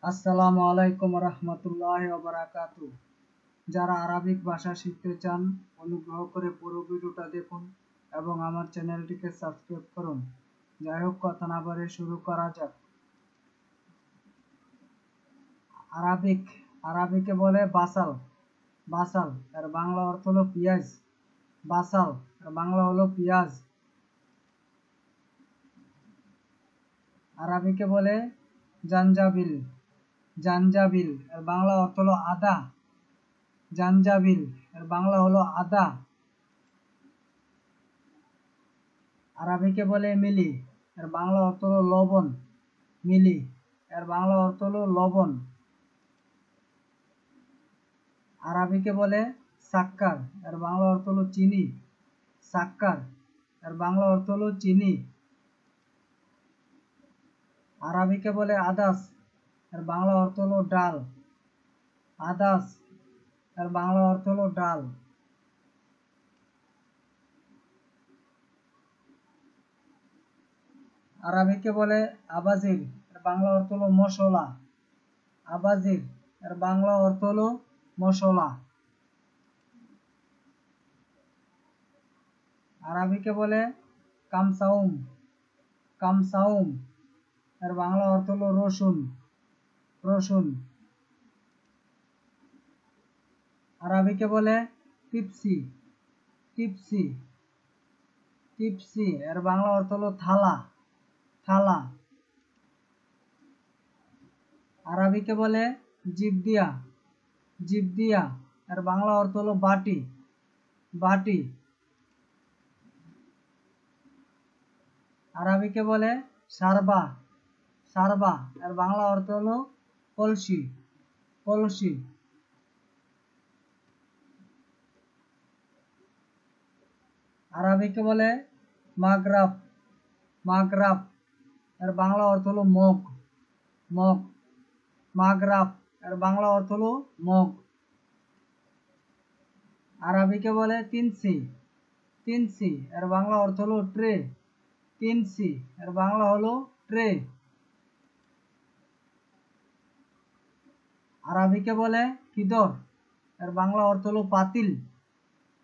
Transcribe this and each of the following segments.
আসসালামু আলাইকুম রহমতুল্লাহি ওয়া বারাকাতুহু। যারা আরবিক ভাষা শিখতে চান অনুগ্রহ করে পুরো ভিডিওটা দেখুন এবং আমার চ্যানেলটিকে সাবস্ক্রাইব করুন। যাই হোক, কথা না বাড়িয়ে শুরু করা যাক। আরবিকে বলে বাসাল। বাসাল এর বাংলা অর্থ হলো পেঁয়াজ। বাসাল এর বাংলা হলো পেঁয়াজ। আরবিকে বলে জানজাবিল। জানজাবিল এর বাংলা অর্থ হলো আদা। জানজাবিল এর বাংলা হলো আদা। আরবিকে বলে মিলি। এর বাংলা অর্থ হলো লবণ। মিলি এর বাংলা অর্থ হলো লবণ। আরবিকে বলে সাক্কার। এর বাংলা অর্থ হলো চিনি। সাক্কার এর বাংলা অর্থ হলো চিনি। আরবিকে বলে আদাস। এর বাংলা অর্থ হলো ডাল। আদাস এর বাংলা অর্থ হলো ডাল। আরবিকে বলে আবাজির। এর বাংলা অর্থ হলো মশলা। আবাজির এর বাংলা অর্থ হলো মশলা। আরবিকে বলে কামসাউম। কামসাউম এর বাংলা অর্থ হলো রসুন। রসুন। আরবিকে বলে টিপসি। টিপসি। টিপসি এর বাংলা অর্থ হলো থালা। থালা। আরবিকে বলে জিবদিয়া। জিবদিয়া এর বাংলা অর্থ হলো বাটি। বাটি। আরবিকে বলে সারবা। সারবা এর বাংলা অর্থ হলো কলসি। কলসি। আরবিকে বলে মাগরাব। মাগরাব এর বাংলা অর্থ হলো মগ। মগ। মাগরাব এর বাংলা অর্থ হলো মগ। আরবিকে বলে তিনসি। তিনসি এর বাংলা অর্থ হলো ট্রে। তিনসি এর বাংলা হলো ট্রে। আরবিকে বলে কিদর। এর বাংলা অর্থ হলো পাতিল।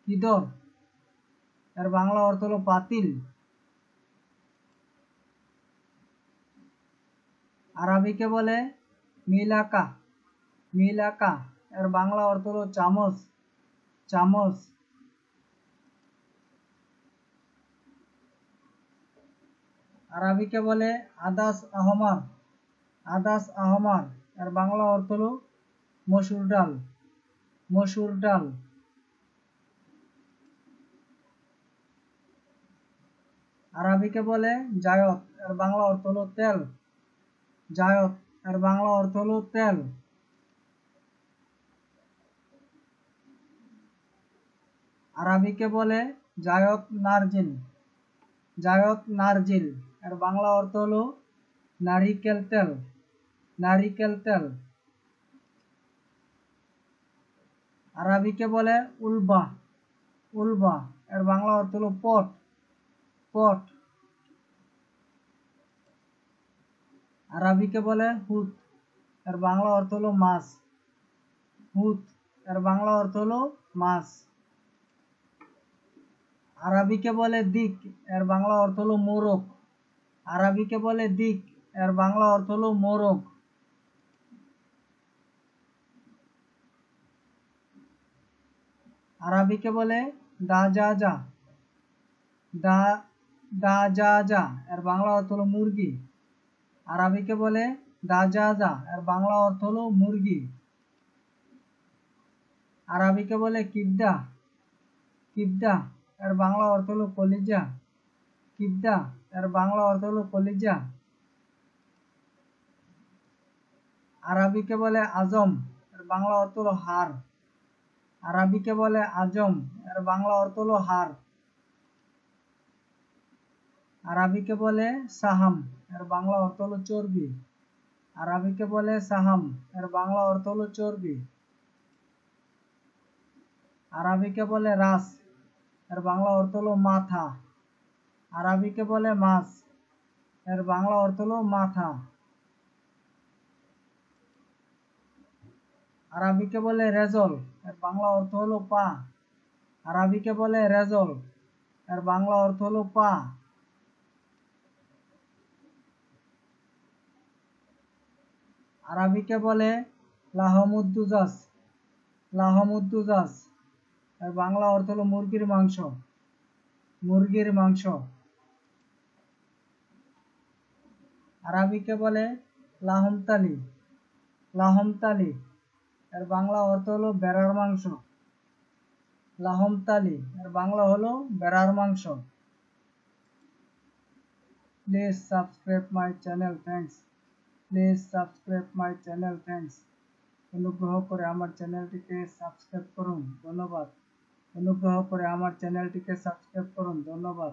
কিদর এর বাংলা অর্থ হলো পাতিল। আরবিকে বলে মিলাকা। মিলাকা এর বাংলা অর্থ হলো চামচ। চামচ। আরবিকে বলে আদাস আহমার। আদাস আহমার এর বাংলা অর্থ হলো মসুর ডাল। মসুর ডাল। আরবিকে বলে জায়ত। এর বাংলা অর্থ হলো তেল। জায়ত এর বাংলা অর্থ হলো তেল। আরবিকে বলে জায়ত নারজিল। জায়ত নারজিল এর বাংলা অর্থ হলো নারিকেল তেল। নারিকেল তেল। আরবিকে বলে উলবা। উলবা এর বাংলা অর্থ হলো পট। পট। আরবিকে বলে হুত। এর বাংলা অর্থ হলো মাছ। হুত এর বাংলা অর্থ হলো মাছ। আরবিকে বলে দিক। এর বাংলা অর্থ হলো মোরগ। আরবিকে বলে দিক। এর বাংলা অর্থ হলো মোরগ। আরবিকে বলে দাজাজা। দা দাজাজা এর বাংলা অর্থ হলো মুরগি। আরবিকে বলে দাজাজা এর বাংলা অর্থ হলো মুরগি। আরবিকে বলে কিবদা। কিবদা এর বাংলা অর্থ হলো কলিজা। কিবদা এর বাংলা অর্থ হলো কলিজা। আরবিকে বলে আজম। এর বাংলা অর্থ হলো হাড়। আরবিকে বলে আজম। এর বাংলা অর্থ হলো হাড়। আরবিকে বলে সাহাম। এর বাংলা অর্থ হলো চর্বি। আরবিকে বলে সাহাম। এর বাংলা অর্থ হলো চর্বি। আরবিকে বলে রাস। এর বাংলা অর্থ হলো মাথা। আরবিকে বলে মাছ। এর বাংলা অর্থ হলো মাথা। আরবিকে বলে রেজল, এর বাংলা অর্থ হলো পা। আরবিকে বলে রেজল, এর বাংলা অর্থ হলো পা। আরবিকে বলে লাহমুদ্দুজাজ, লাহমুদ্দুজাজ, এর বাংলা অর্থ হলো মুরগির মাংস, মুরগির মাংস। আরবিকে বলে লাহমতালি, লাহমতালি, এর বাংলা অর্থ হলো বেড়ার মাংস, লাহমতালি, এর বাংলা হলো বেড়ার মাংস। Please subscribe my channel, thanks. Please subscribe my channel, thanks. অনুগ্রহ করে আমার চ্যানেলটিকে সাবস্ক্রাইব করুন, ধন্যবাদ। অনুগ্রহ করে আমার চ্যানেলটিকে সাবস্ক্রাইব করুন, ধন্যবাদ।